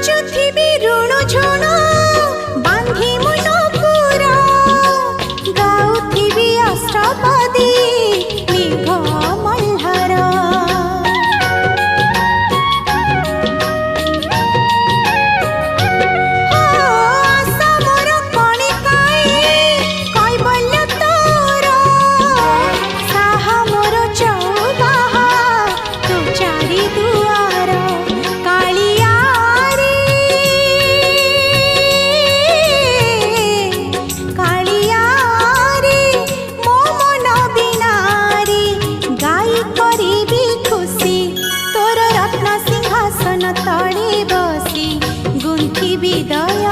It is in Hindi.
नाचुथिबी ऋणु झुणु बांधी मुन पुरा गाउथिबी अष्टपदी मेघ मल्हार आशा मोर कणिकाए कैबल्य तोर साहा मोर चौबाहा तू चारि दुआर कालियारी कालियारी मो मन बिनारी गाई करिबी खुशी तोर रत्न सिंहासन तळे बसी गुंथिबी दया